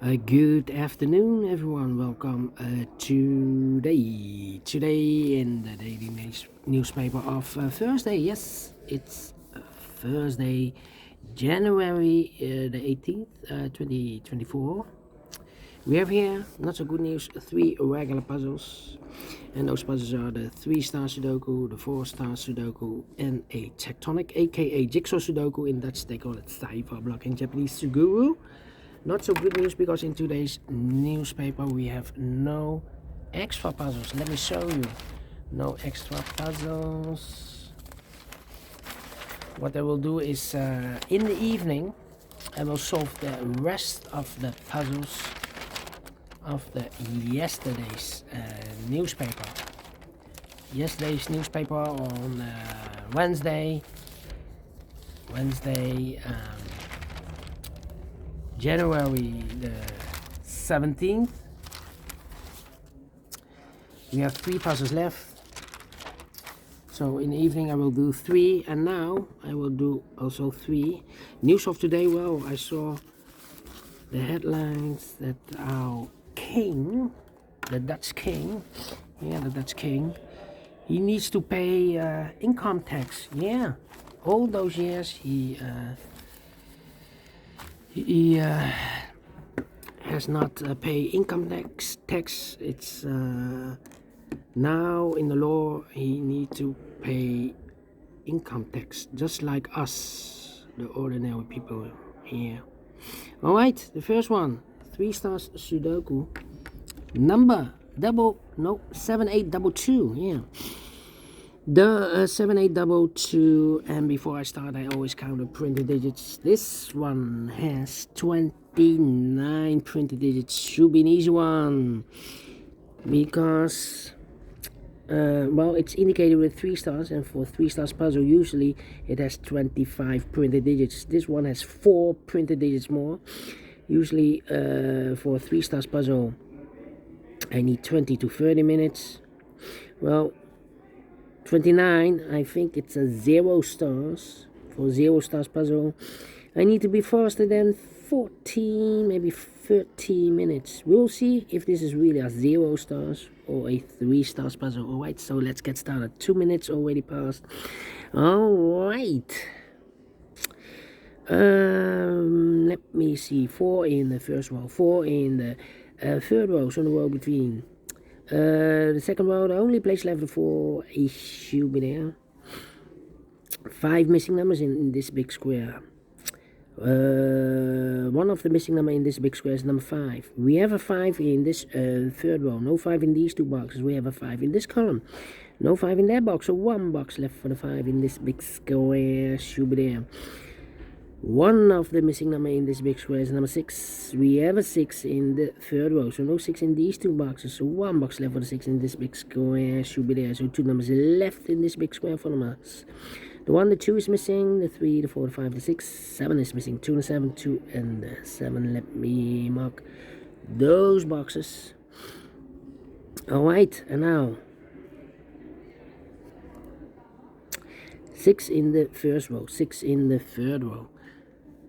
Good afternoon, everyone. Welcome today in the daily newspaper of Thursday. Yes, it's Thursday, January the 18th, 2024. We have here, not so good news, 3 regular puzzles. And those puzzles are the 3 Stars Sudoku, the 4 Stars Sudoku, and a tectonic, aka Jigsaw Sudoku. In Dutch, they call it Cypher Block, in Japanese, Suguru. Not so good news because in today's newspaper we have no extra puzzles. Let me show you. No extra puzzles. What I will do is in the evening I will solve the rest of the puzzles of the yesterday's newspaper. Yesterday's newspaper on Wednesday. January the 17th. We have 3 puzzles left. So in the evening I will do 3, and now I will do also 3. News of today, well, I saw the headlines that our king, the Dutch king, he needs to pay income tax. Yeah, all those years he has not paid income tax. It's now in the law he needs to pay income tax, just like us, the ordinary people here. All right, the first one, 3 Stars Sudoku, number 7822. Yeah. The 7822, and before I start I always count the printed digits. This one has 29 printed digits. Should be an easy one because well, it's indicated with 3 stars, and for 3 stars puzzle usually it has 25 printed digits. This one has 4 printed digits more. Usually for 3 stars puzzle I need 20 to 30 minutes. Well, 29, I think it's a 0 stars. For 0 stars puzzle I need to be faster than 14, maybe 30 minutes. We'll see if this is really a 0 stars or a 3 stars puzzle. Alright, so let's get started. 2 minutes already passed. Alright. Let me see. 4 in the first row, 4 in the third row, so the row between. The second row, the only place left for a should be there. 5 missing numbers in this big square. One of the missing number in this big square is number 5. We have a 5 in this third row. No 5 in these 2 boxes. We have a 5 in this column. No 5 in that box. So 1 box left for the 5 in this big square. Should be there. One of the missing number in this big square is number 6. We have a 6 in the third row, so no 6 in these 2 boxes. So 1 box left for the 6 in this big square. Should be there. So 2 numbers left in this big square for the numbers. The 1, the 2 is missing. The 3, the 4, the 5, the 6, 7 is missing. 2 and the 7, 2 and the 7. Let me mark those boxes. Alright, and now 6 in the first row, 6 in the third row.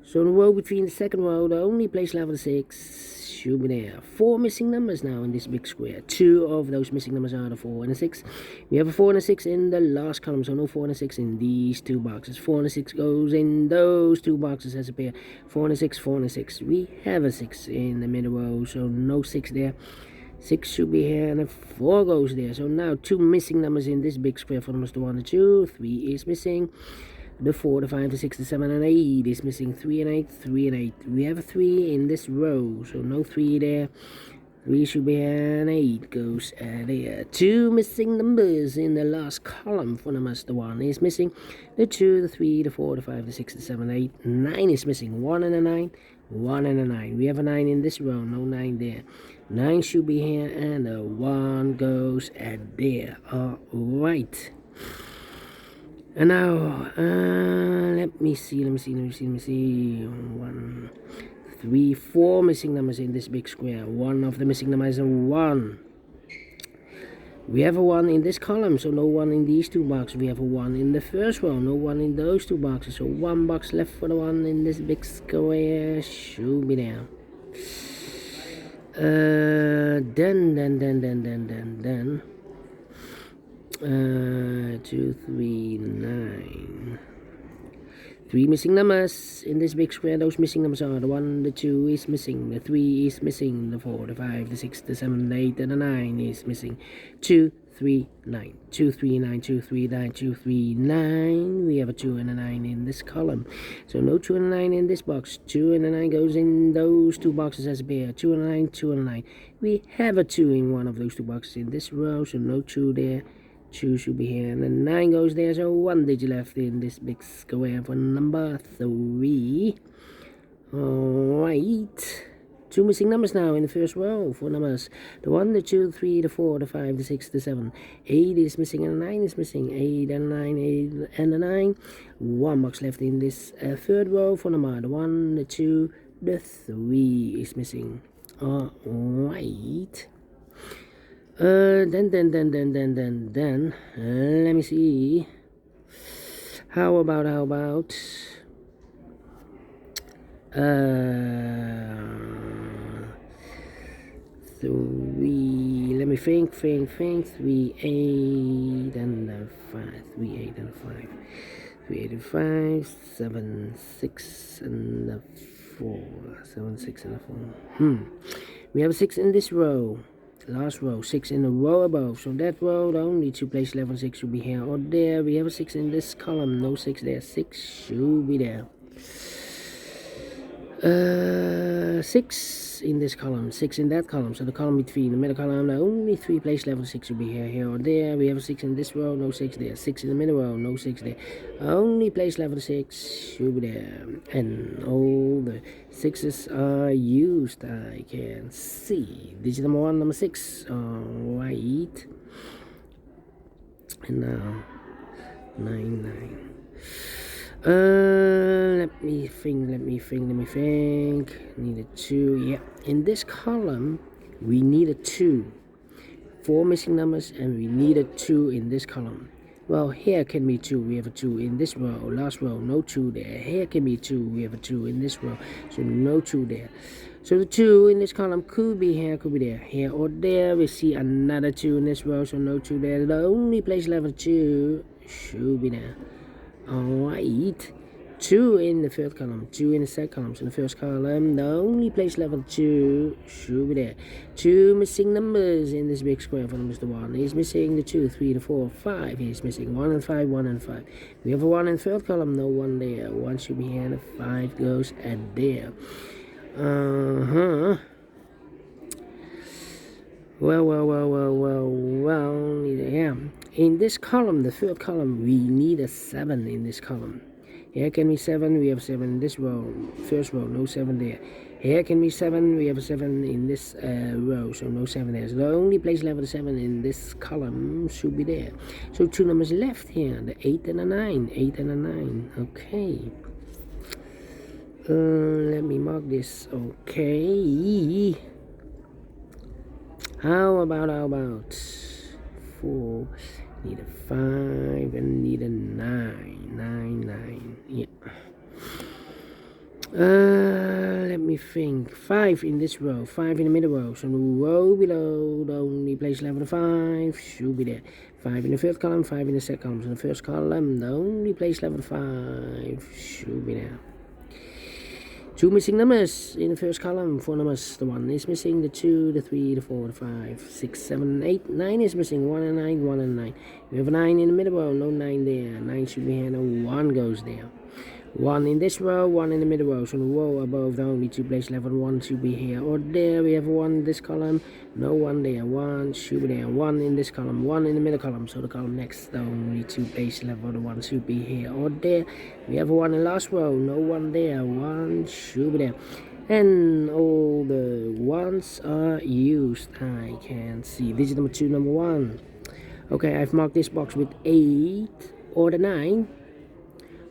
So the row between the second row, the only place left for the 6 should be there. 4 missing numbers now in this big square. 2 of those missing numbers are the 4 and the 6. We have a 4 and a 6 in the last column, so no 4 and a 6 in these 2 boxes. 4 and a 6 goes in those 2 boxes as a pair. 4 and a 6, 4 and a 6. We have a 6 in the middle row, so no 6 there. 6 should be here, and a 4 goes there. So now 2 missing numbers in this big square for numbers 1 and 2. 3 is missing. The 4, the 5, the 6, the 7, and 8 is missing. 3 and 8, 3 and 8. We have a 3 in this row, so no 3 there. 3 should be here, and 8 goes there. 2 missing numbers in the last column for numbers. The 1 is missing. The 2, the 3, the 4, the 5, the 6, the 7, 8. 9 is missing. 1 and a 9. 1 and a 9. We have a 9 in this row, no 9 there. 9 should be here, and the 1 goes there. Alright. And now, let me see. 1, 3, 4 missing numbers in this big square. 1 of the missing numbers is a 1. We have a 1 in this column, so no 1 in these 2 boxes. We have a 1 in the first row, no 1 in those 2 boxes. So 1 box left for the 1 in this big square. Should be there. Then 2, 3, 9. 3 missing numbers in this big square. Those missing numbers are the 1, the 2 is missing, the 3 is missing, the 4, the 5, the 6, the 7, the 8, and the 9 is missing. 2, 3, 9. 2, 3, 9, 2, 3, 9, 2, 3, 9. We have a 2 and a 9 in this column. So no 2 and a 9 in this box. 2 and a 9 goes in those two boxes as a pair. 2 and a 9, 2 and a 9. We have a 2 in one of those two boxes in this row, so no 2 there. 2 should be here, and then 9 goes there, so 1 digit left in this big square for number 3. Alright, 2 missing numbers now in the first row for numbers. The 1, the 2, the 3, the 4, the 5, the 6, the 7. 8 is missing and 9 is missing. 8 and 9, 8 and 9. 1 box left in this third row for number. The 1, the 2, the 3 is missing. Alright. Then, let me see. How about, 3, let me think, 3, 8, and 5, 3, 8, and 5, 3, 8, and 5, 7, 6, and 4, 7, 6, and 4. We have a 6 in this row. Last row, 6 in the row above. So that row, the only 2 place level 6 should be here or there. We have a 6 in this column. No 6 there. 6 should be there. 6 in this column. 6 in that column. So the column between the middle column, the only 3 place level 6 should be here or there. We have a 6 in this row. No 6 there. 6 in the middle row. No 6 there. Only place level 6 should be there. And all the 6s are used, I can see. Digit number 1, number 6. Alright. And now 9, 9. Let me think. Need a 2. Yeah. In this column, we need a 2. 4 missing numbers, and we need a 2 in this column. Well, here can be 2. We have a 2 in this row. Last row, no 2 there. Here can be 2. We have a 2 in this row. So no 2 there. So the 2 in this column could be here, could be there. Here or there, we see another 2 in this row. So no 2 there. The only place level 2 should be there. Alright. 2 in the third column, 2 in the second column. So in the first column, the only place level 2 should be there. 2 missing numbers in this big square for numbers. The 1 is missing, the 2, 3, the 4, 5 is missing. 1 and 5, 1 and 5. We have a 1 in the third column, no 1 there. 1 should be here, and the 5 goes at there. Well, yeah. In this column, the third column, we need a 7 in this column. Here can be 7, we have 7 in this row, first row, no 7 there. Here can be 7, we have a 7 in this row, so no 7 there. So the only place level 7 in this column should be there. So 2 numbers left here, the 8 and the 9, 8 and the 9, okay. Let me mark this, okay. How about 4, need a 5, and need a 9, 9, yeah. Let me think, 5 in this row, 5 in the middle row, so the row below, the only place level 5 should be there. 5 in the first column, 5 in the second column, so the first column, the only place level 5 should be there. 2 missing numbers in the first column, 4 numbers. The 1 is missing, the 2, the 3, the 4, the 5, 6, 7, 8, 9 is missing, 1 and 9, 1 and 9. We have a 9 in the middle row, no 9 there. 9 should be here, no 1 goes there. 1 in this row, 1 in the middle row. So the row above, the only 2 place level 1 should be here or there. We have a 1 in this column, no 1 there. 1 should be there. 1 in this column, 1 in the middle column. So the column next, the only 2 place level 1 should be here or there. We have a 1 in last row, no 1 there. 1 should be there. And all the 1s are used, I can see. Digit number 2, number 1. Okay, I've marked this box with 8 or the 9.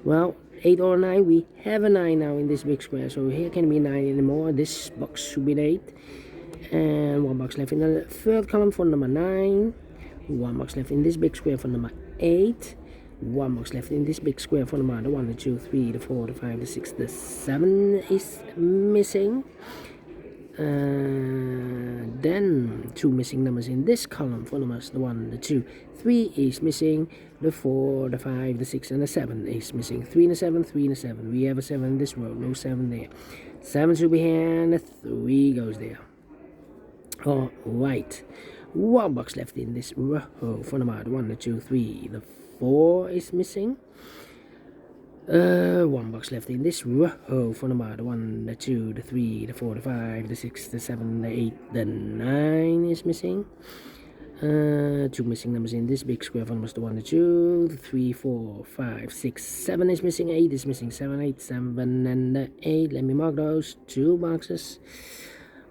Well, 8 or 9, we have a 9 now in this big square, so here can be 9 anymore. This box should be an 8, and 1 box left in the third column for number 9, 1 box left in this big square for number 8, 1 box left in this big square for number 1, the 2, 3, the 4, the 5, the 6, the 7 is missing. Then 2 missing numbers in this column for numbers, the 1, the 2, 3 is missing, the 4, the 5, the 6, and the 7 is missing. 3 and a 7, 3 and a 7. We have a 7 in this row, no 7 there. 7 should be here, and the 3 goes there. Alright, 1 box left in this row for number 1, the 2, 3, the 4 is missing. 1 box left in this row for number the 1, the 2, the 3, the 4, the 5, the 6, the 7, the 8, the 9 is missing. 2 missing numbers in this big square for numbers the 1, the 2, the 3, 4, 5, 6, 7 is missing, 8 is missing, 7, 8, 7, and the 8. Let me mark those 2 boxes.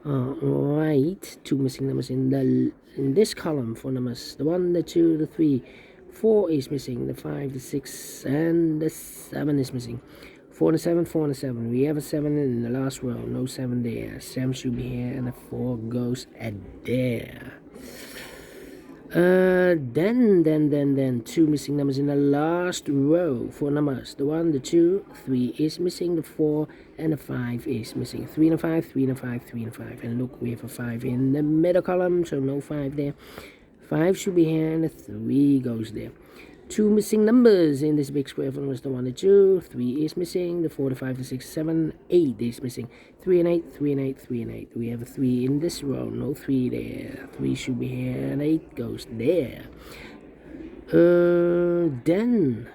Alright, 2 missing numbers in this column for numbers the 1, the 2, the 3, 4 is missing, the 5, the 6, and the 7 is missing. 4 and a 7, 4 and a 7. We have a 7 in the last row, no 7 there. 7 should be here, and the 4 goes at there. Then 2 missing numbers in the last row for numbers. The 1, the 2, 3 is missing, the 4, and the 5 is missing. 3 and a 5, 3 and a 5, 3 and a 5. And look, we have a 5 in the middle column, so no 5 there. 5 should be here, and the 3 goes there. 2 missing numbers in this big square for numbers, the 1, the 2, 3 is missing, the 4, the 5, the 6, 7, 8 is missing. 3 and 8, 3 and 8, 3 and 8. We have a 3 in this row, no 3 there. 3 should be here, and 8 goes there. Then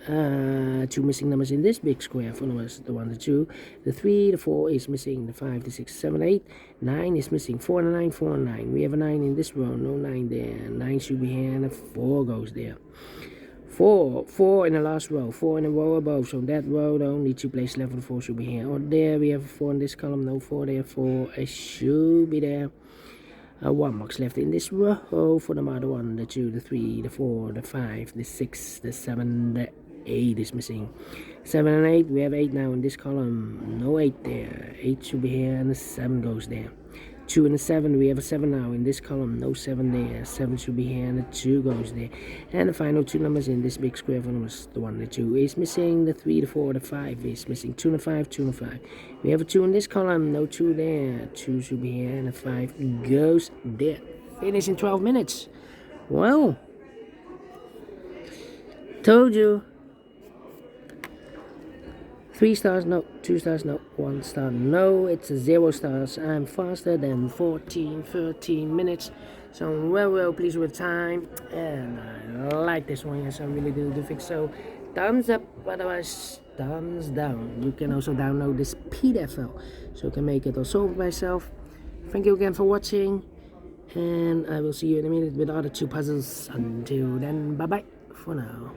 2 missing numbers in this big square for numbers, the 1, the 2, the 3, the 4 is missing, the 5, the 6, 7, 8, 9 is missing, 4 and a 9, 4 and 9. We have a 9 in this row, no 9 there. 9 should be here, and a 4 goes there. 4 in the last row, 4 in the row above, so that row, the only 2 places left for the 4 should be here. Or there, we have a 4 in this column, no 4 there, 4 should be there. 1 box left in this row for the 1, the 2, the 3, the 4, the 5, the 6, the 7, the 8 is missing. 7 and 8, we have 8 now in this column, no 8 there. 8 should be here, and the 7 goes there. 2 and a 7, we have a 7 now in this column, no 7 there. 7 should be here, and the 2 goes there. And the final 2 numbers in this big square for numbers, the 1, the 2 is missing, the 3, the 4, the 5 is missing. 2 and a 5, 2 and a 5. We have a 2 in this column, no 2 there. 2 should be here, and the 5 goes there. Finish in 12 minutes. Well, told you. 3 stars, no. 2 stars, no. 1 star, no. It's 0 stars. I'm faster than 13 minutes. So I'm well pleased with time. And I like this one. Yes, I really do think so. Thumbs up, otherwise thumbs down. You can also download this PDF file, so you can make it or solve it myself. Thank you again for watching. And I will see you in a minute with the other 2 puzzles. Until then, bye-bye for now.